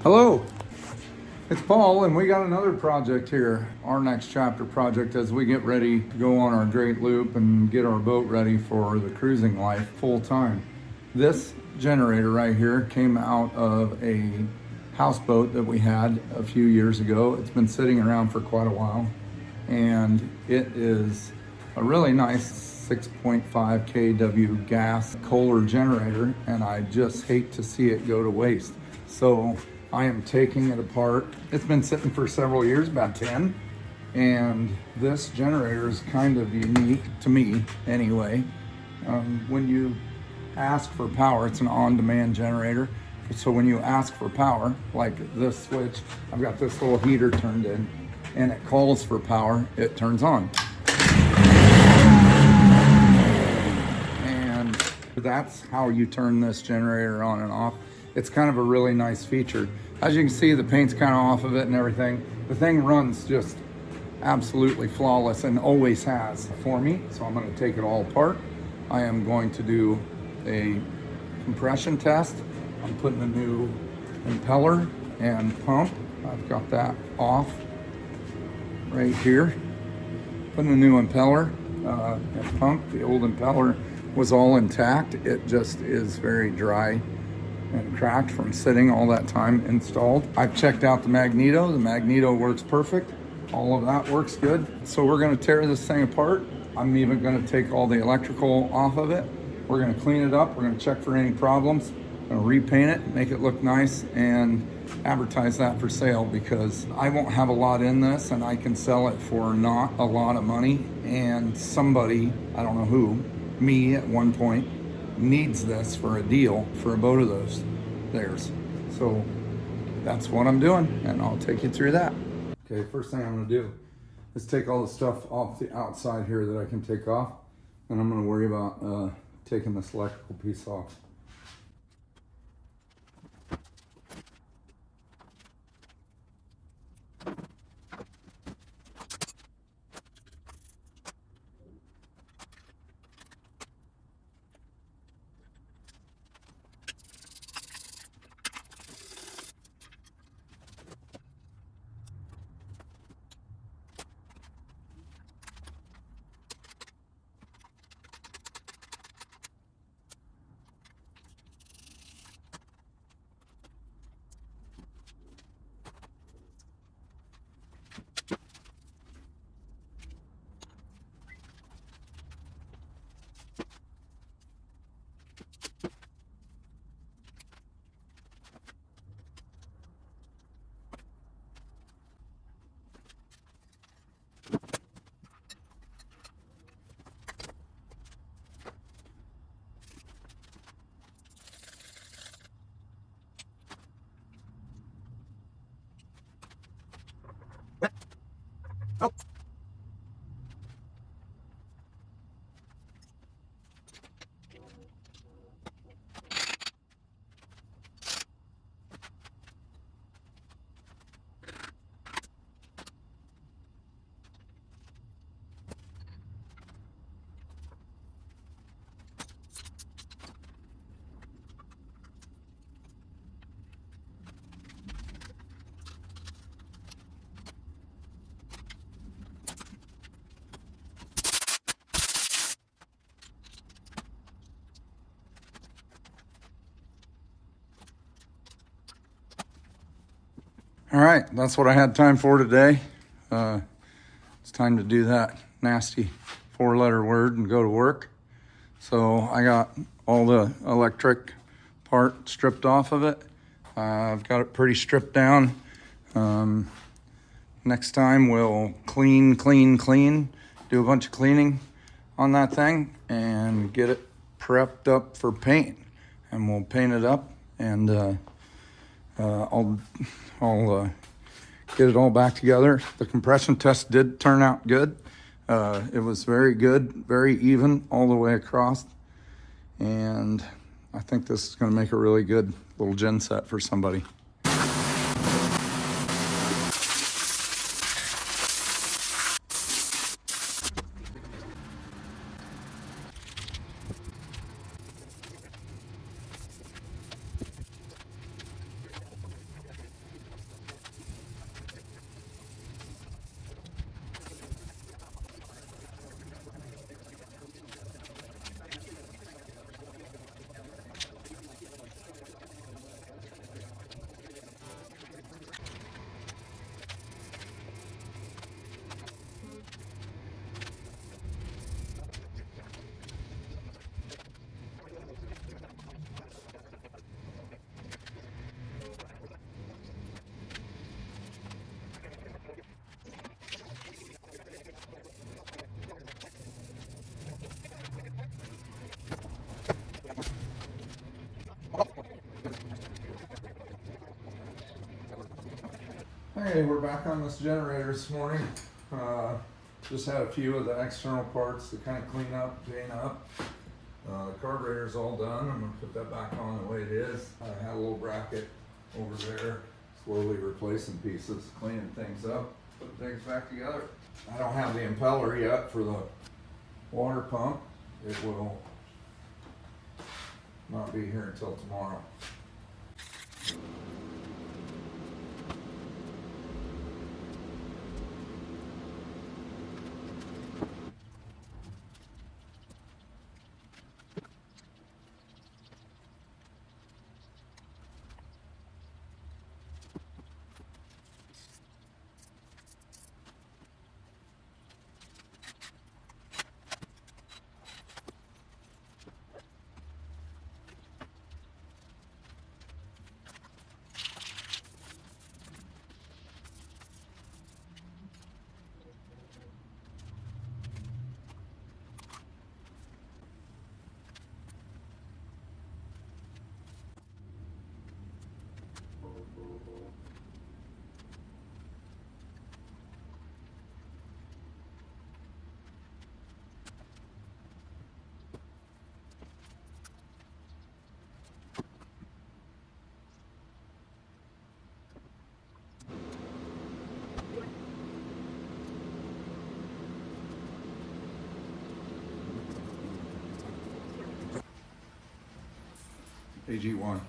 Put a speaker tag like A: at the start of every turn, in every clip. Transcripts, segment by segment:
A: Hello, it's Paul, and we got another project here, our next chapter project as we get ready to go on our great loop and get our boat ready for the cruising life full time. This generator right here came out of a houseboat that we had a few years ago. It's been sitting around for quite a while, and it is a really nice 6.5 kW gas Kohler generator, and I just hate to see it go to waste. So I am taking it apart. It's been sitting for several years, about 10, and this generator is kind of unique to me anyway. When you ask for power, it's an on-demand generator. So when you ask for power, like this switch, I've got this little heater turned in, and it calls for power, it turns on. And that's how you turn this generator on and off. It's kind of a really nice feature. As you can see, the paint's kind of off of it and everything. The thing runs just absolutely flawless and always has for me. So I'm going to take it all apart. I am going to do a compression test. I'm putting a new impeller and pump. I've got that off right here. Putting a new impeller and pump. The old impeller was all intact. It just is very dry and cracked from sitting all that time installed. I've checked out the magneto. The magneto works perfect. All of that works good. So we're gonna tear this thing apart. I'm even gonna take all the electrical off of it. We're gonna clean it up. We're gonna check for any problems. Gonna repaint it, make it look nice, and advertise that for sale, because I won't have a lot in this and I can sell it for not a lot of money. And somebody, I don't know who, me at one point, needs this for a deal for a boat of theirs. So that's what I'm doing, and I'll take you through that. Okay, first thing I'm gonna do is take all the stuff off the outside here that I can take off, and I'm gonna worry about taking this electrical piece off. Oh. All right, that's what I had time for today. It's time to do that nasty 4-letter word and go to work. So I got all the electric part stripped off of it. I've got it pretty stripped down. Next time we'll clean, do a bunch of cleaning on that thing and get it prepped up for paint. And we'll paint it up, and I'll get it all back together. The compression test did turn out good. It was very good, very even all the way across. And I think this is gonna make a really good little genset for somebody. Hey, we're back on this generator this morning. Just had a few of the external parts to kind of clean up, paint up. The carburetor's all done. I'm gonna put that back on the way it is. I had a little bracket over there, slowly replacing pieces, cleaning things up, putting things back together. I don't have the impeller yet for the water pump. It will not be here until tomorrow. AG1.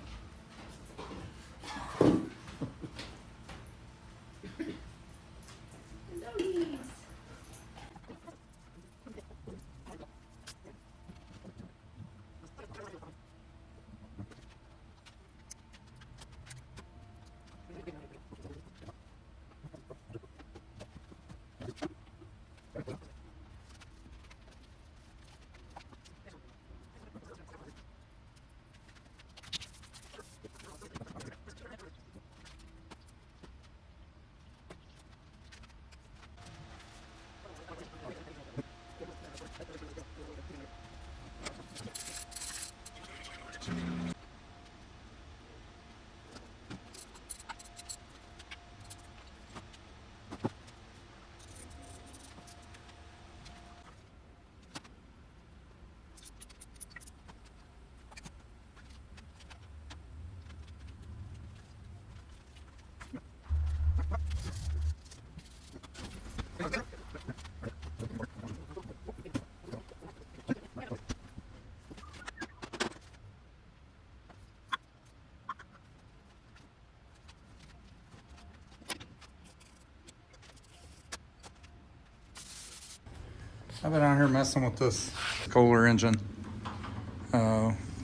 A: I've been out here messing with this Kohler engine,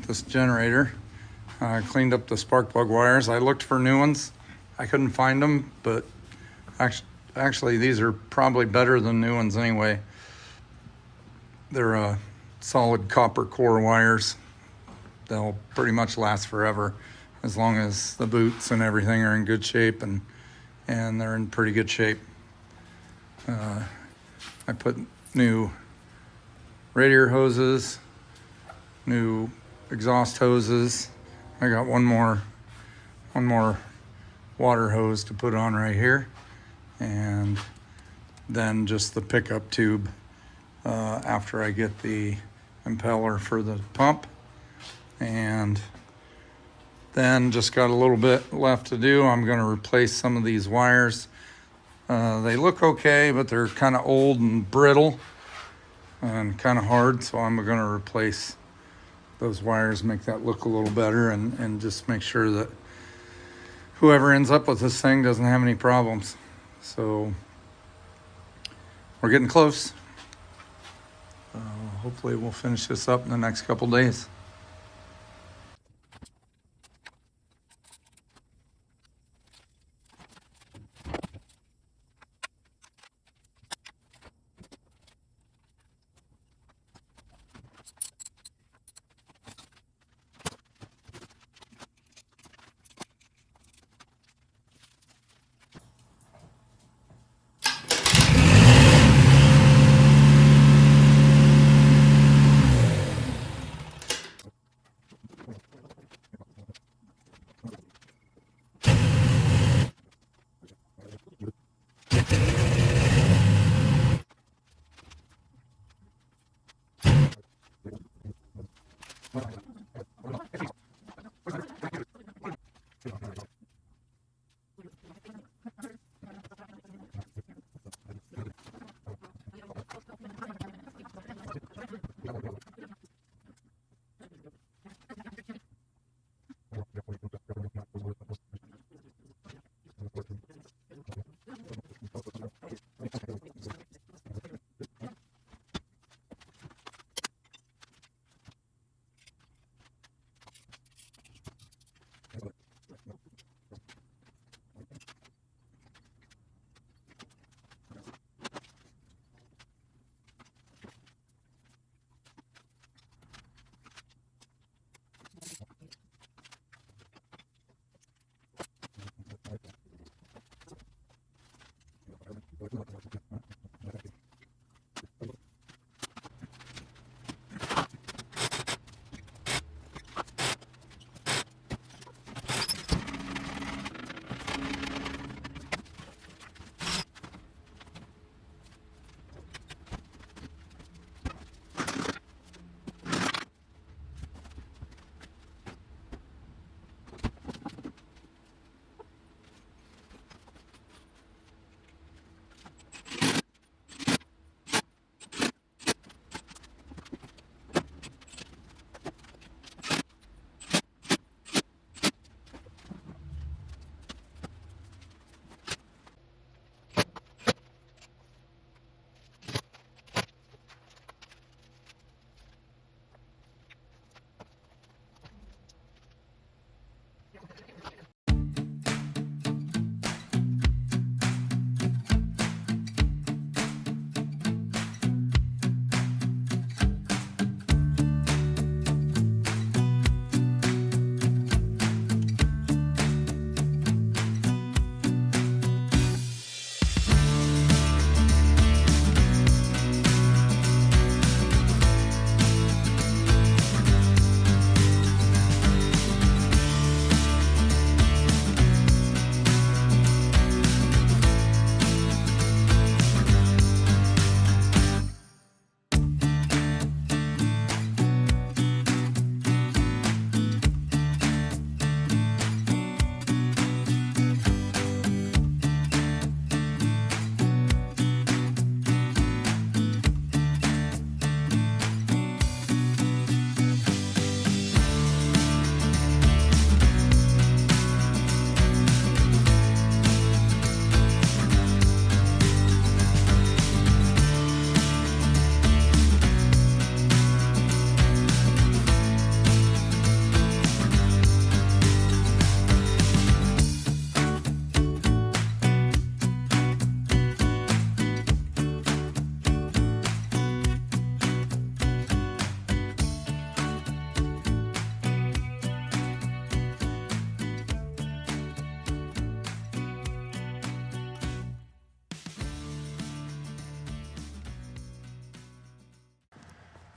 A: this generator. I cleaned up the spark plug wires. I looked for new ones. I couldn't find them, but actually these are probably better than new ones anyway. They're solid copper core wires. They'll pretty much last forever as long as the boots and everything are in good shape, and they're in pretty good shape. I put new radiator hoses, new exhaust hoses. I got one more water hose to put on right here, and then just the pickup tube after I get the impeller for the pump. And then just got a little bit left to do. I'm going to replace some of these wires. They look okay, but they're kind of old and brittle and kind of hard, so I'm going to replace those wires, make that look a little better, and just make sure that whoever ends up with this thing doesn't have any problems. So we're getting close. Hopefully we'll finish this up in the next couple days.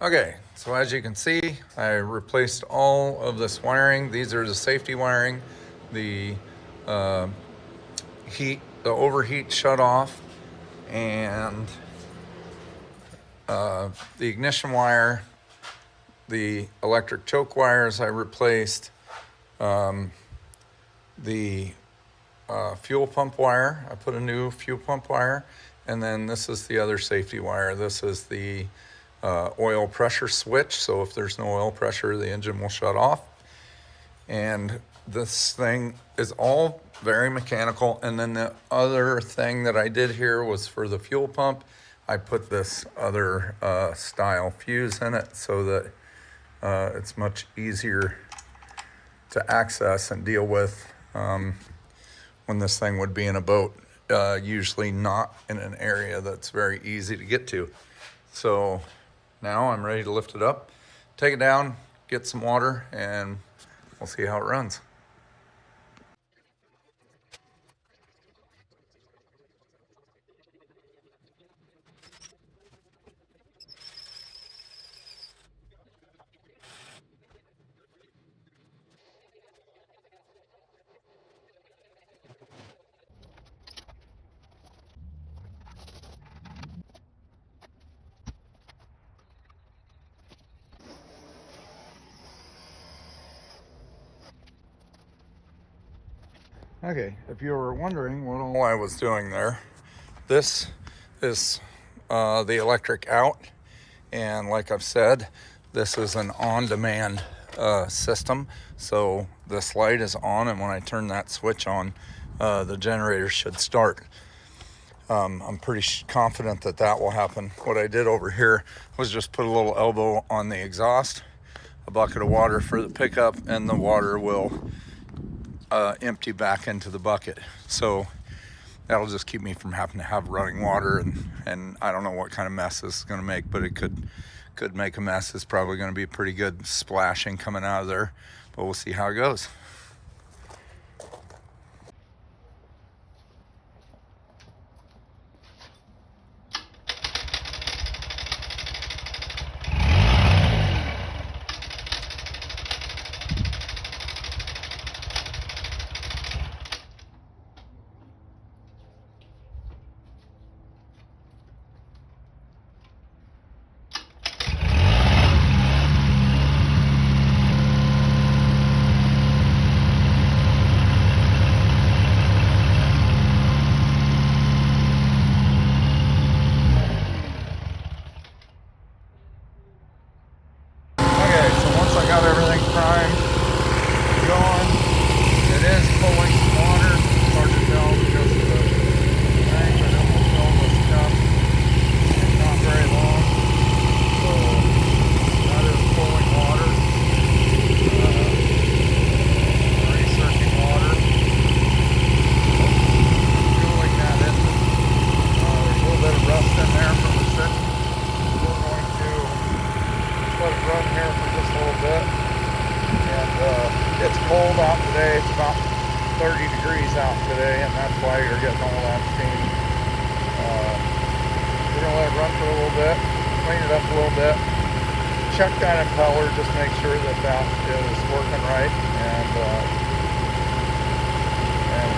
A: Okay, so as you can see, I replaced all of this wiring. These are the safety wiring, the the overheat shut off, and the ignition wire, the electric choke wires I replaced, the fuel pump wire. I put a new fuel pump wire, and then this is the other safety wire. This is the oil pressure switch, so if there's no oil pressure, the engine will shut off. And this thing is all very mechanical. And then the other thing that I did here was for the fuel pump, I put this other style fuse in it so that it's much easier to access and deal with when this thing would be in a boat, usually not in an area that's very easy to get to. So now I'm ready to lift it up, take it down, get some water, and we'll see how it runs. Okay, if you were wondering what all I was doing there, this is the electric out. And like I've said, this is an on-demand system. So this light is on, and when I turn that switch on, the generator should start. I'm pretty confident that that will happen. What I did over here was just put a little elbow on the exhaust, a bucket of water for the pickup, and the water will empty back into the bucket. So that'll just keep me from having to have running water, and I don't know what kind of mess this is going to make, but it could make a mess. It's probably going to be pretty good splashing coming out of there, but we'll see how it goes. It's cold out today. It's about 30 degrees out today, and that's why you're getting all that steam. We're going to let it run for a little bit, clean it up a little bit, check that impeller, just make sure that that is working right, and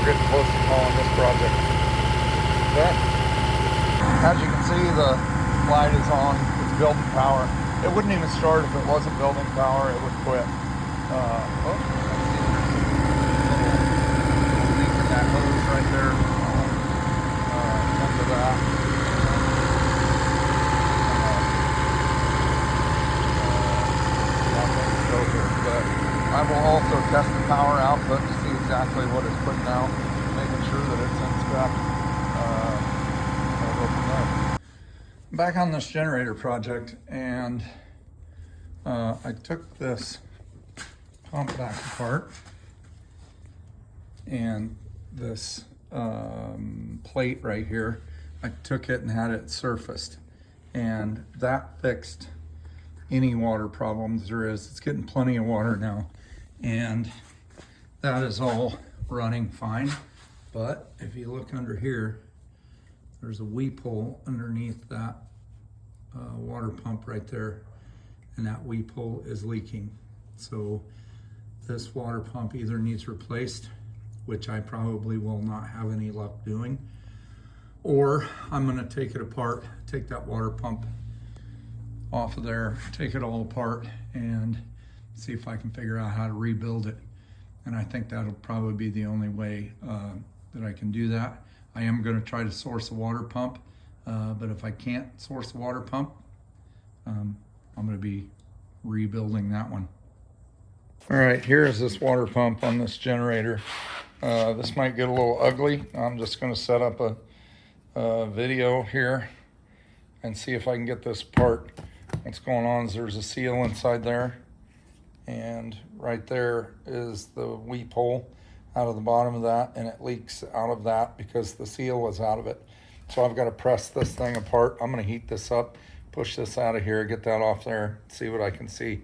A: we're getting close to calling this project done. As you can see, the light is on. It's building power. It wouldn't even start if it wasn't building power. It would quit. Little leak in that hose right there. Into that. But I will also test the power output to see exactly what it's putting out, making sure that it's in spec. I'll go from there. Back on this generator project, and I took this pump back apart, and this plate right here, I took it and had it surfaced, and that fixed any water problems there is. It's getting plenty of water now, and that is all running fine. But if you look under here, there's a weep hole underneath that water pump right there, and that weep hole is leaking. So this water pump either needs replaced, which I probably will not have any luck doing, or I'm gonna take it apart, take that water pump off of there, take it all apart and see if I can figure out how to rebuild it. And I think that'll probably be the only way that I can do that. I am gonna try to source a water pump, but if I can't source a water pump, I'm gonna be rebuilding that one. All right, here is this water pump on this generator. This might get a little ugly. I'm just gonna set up a video here and see if I can get this apart. What's going on is there's a seal inside there, and right there is the weep hole out of the bottom of that, and it leaks out of that because the seal is out of it. So I've got to press this thing apart. I'm going to heat this up, push this out of here, get that off there, see what I can see.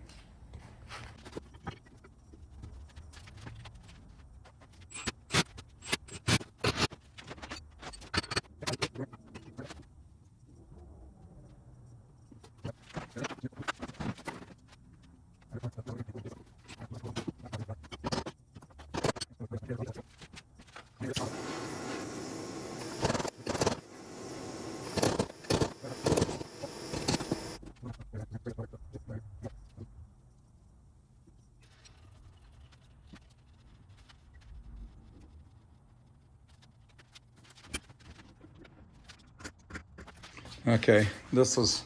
A: Okay, this is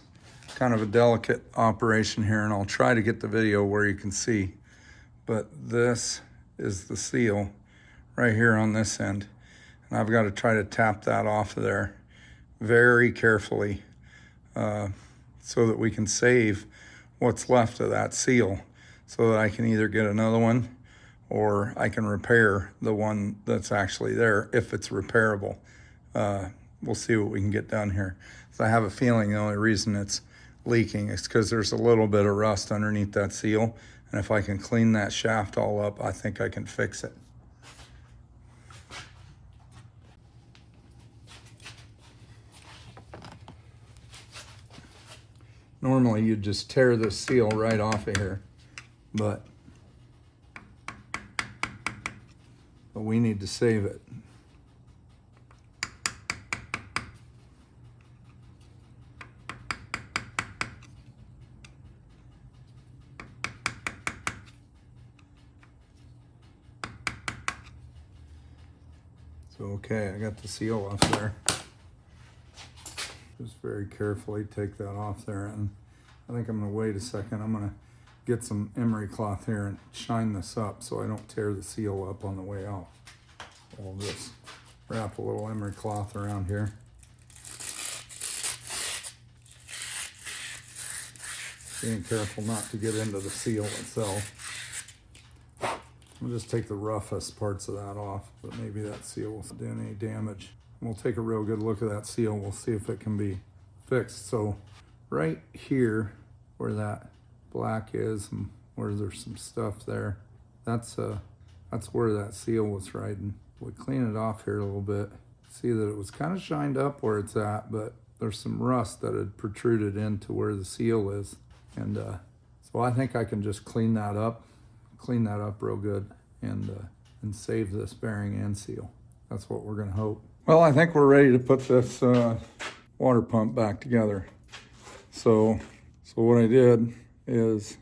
A: kind of a delicate operation here, and I'll try to get the video where you can see. But this is the seal right here on this end. And I've got to try to tap that off of there very carefully so that we can save what's left of that seal, so that I can either get another one or I can repair the one that's actually there if it's repairable. We'll see what we can get done here. So I have a feeling the only reason it's leaking is because there's a little bit of rust underneath that seal. And if I can clean that shaft all up, I think I can fix it. Normally you'd just tear this seal right off of here, but we need to save it. So, okay, I got the seal off there. Just very carefully take that off there, and I think I'm gonna wait a second. I'm gonna get some emery cloth here and shine this up so I don't tear the seal up on the way out. I'll just wrap a little emery cloth around here. Being careful not to get into the seal itself. I'll just take the roughest parts of that off, but maybe that seal will do any damage. We'll take a real good look at that seal. We'll see if it can be fixed. So right here where that black is and where there's some stuff there, that's where that seal was riding. We clean it off here a little bit. See that it was kind of shined up where it's at, but there's some rust that had protruded into where the seal is. And so I think I can just clean that up real good and save this bearing and seal. That's what we're gonna hope. Well, I think we're ready to put this water pump back together. So what I did is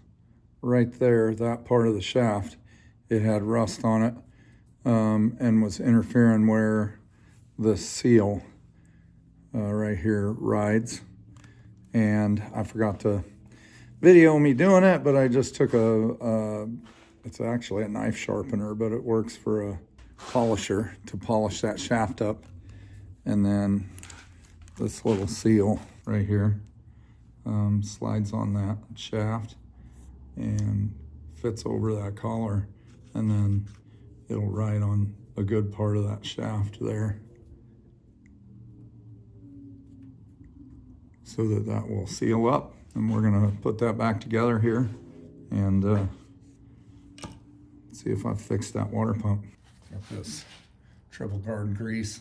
A: right there, that part of the shaft, it had rust on it and was interfering where the seal right here rides. And I forgot to video me doing it, but I just took it's actually a knife sharpener, but it works for a polisher to polish that shaft up. And then this little seal right here slides on that shaft and fits over that collar, and then it'll ride on a good part of that shaft there, so that will seal up. And we're gonna put that back together here and see if I've fixed that water pump. Got this triple guard grease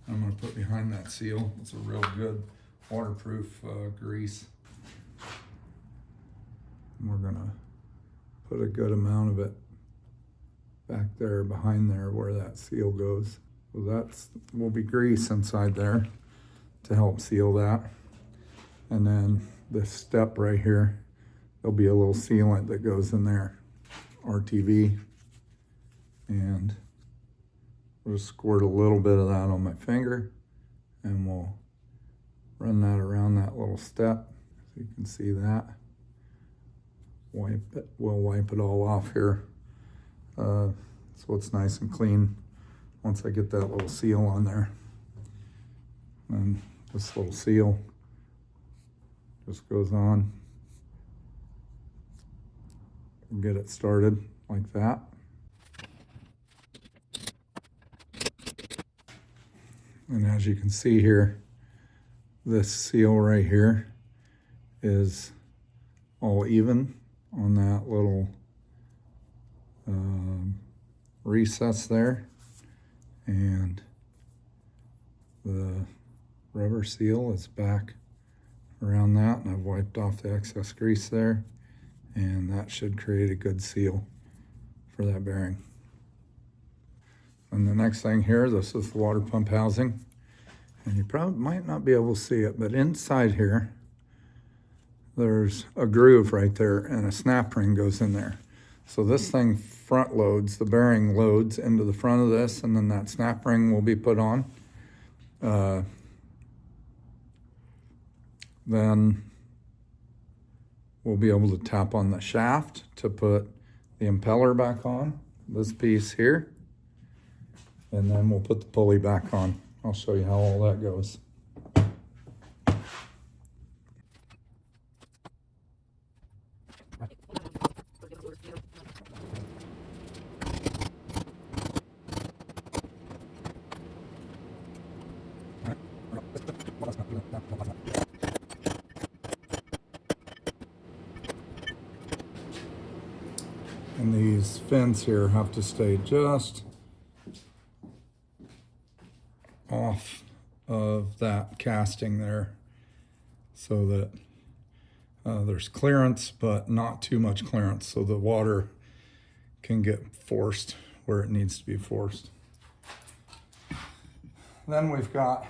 A: I'm gonna put behind that seal. It's a real good waterproof grease. We're gonna put a good amount of it back there behind there where that seal goes. So that's will be grease inside there to help seal that. And then this step right here, there'll be a little sealant that goes in there, RTV. And we'll just squirt a little bit of that on my finger and we'll run that around that little step. So you can see that. Wipe it, we'll wipe it all off here. So it's nice and clean once I get that little seal on there. And this little seal just goes on. Get it started like that. And as you can see here, this seal right here is all even on that little recess there. And the rubber seal is back around that, and I've wiped off the excess grease there, and that should create a good seal for that bearing. And the next thing here, this is the water pump housing, and you probably might not be able to see it, but inside here there's a groove right there and a snap ring goes in there. So this thing front loads, the bearing loads into the front of this, and then that snap ring will be put on. Then we'll be able to tap on the shaft to put the impeller back on, this piece here, and then we'll put the pulley back on. I'll show you how all that goes. And these fins here have to stay just off of that casting there so that there's clearance, but not too much clearance, so the water can get forced where it needs to be forced. Then we've got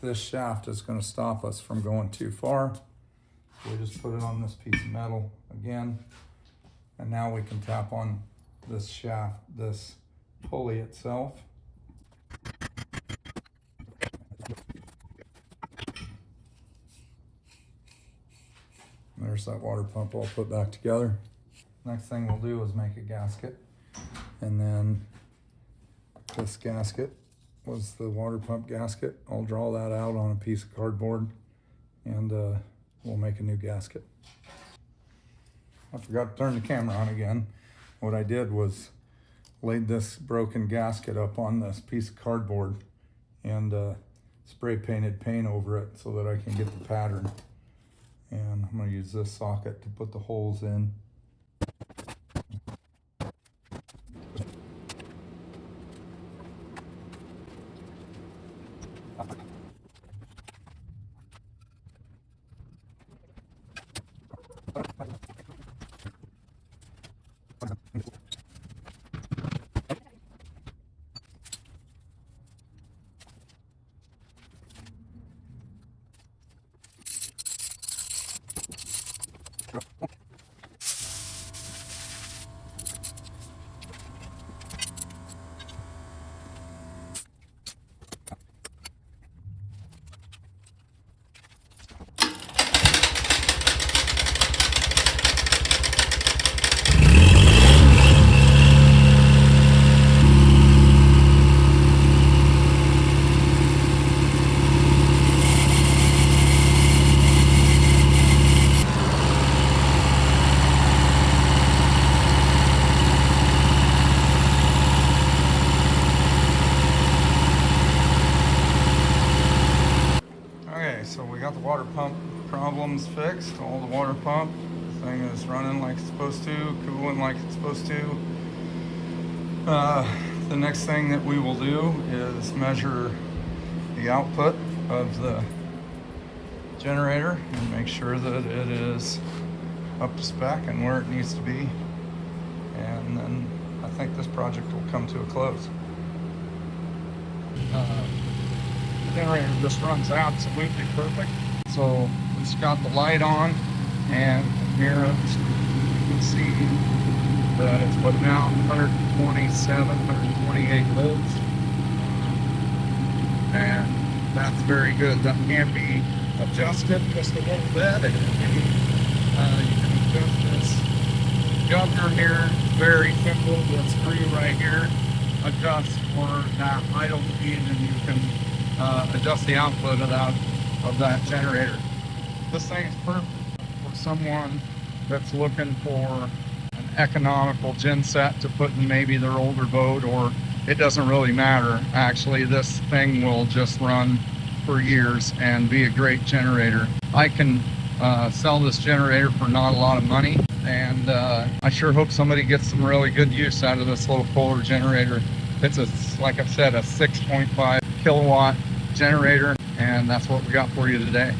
A: this shaft is going to stop us from going too far. So we just put it on this piece of metal again. And now we can tap on this shaft, this pulley itself. There's that water pump all put back together. Next thing we'll do is make a gasket. And then this gasket was the water pump gasket. I'll draw that out on a piece of cardboard and we'll make a new gasket. I forgot to turn the camera on again. What I did was laid this broken gasket up on this piece of cardboard and spray painted paint over it so that I can get the pattern. And I'm going to use this socket to put the holes in. So we got the water pump problems fixed, all the water pump. The thing is running like it's supposed to, cooling like it's supposed to. The next thing that we will do is measure the output of the generator and make sure that it is up to spec and where it needs to be. And then I think this project will come to a close. The generator just runs absolutely perfect. So it's got the light on, and here you can see that it's putting out 127, 128 volts. And that's very good. That can be adjusted just a little bit. You can adjust this governor here, very simple. This screw right here adjusts for that idle speed, and you can adjust the output of that generator. This thing is perfect for someone that's looking for an economical genset to put in maybe their older boat, or it doesn't really matter. Actually, this thing will just run for years and be a great generator. I can sell this generator for not a lot of money, and I sure hope somebody gets some really good use out of this little Kohler generator. It's like I said, a 6.5 kilowatt generator, and that's what we got for you today.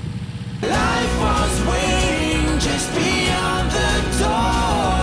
B: Life was waiting just beyond the door.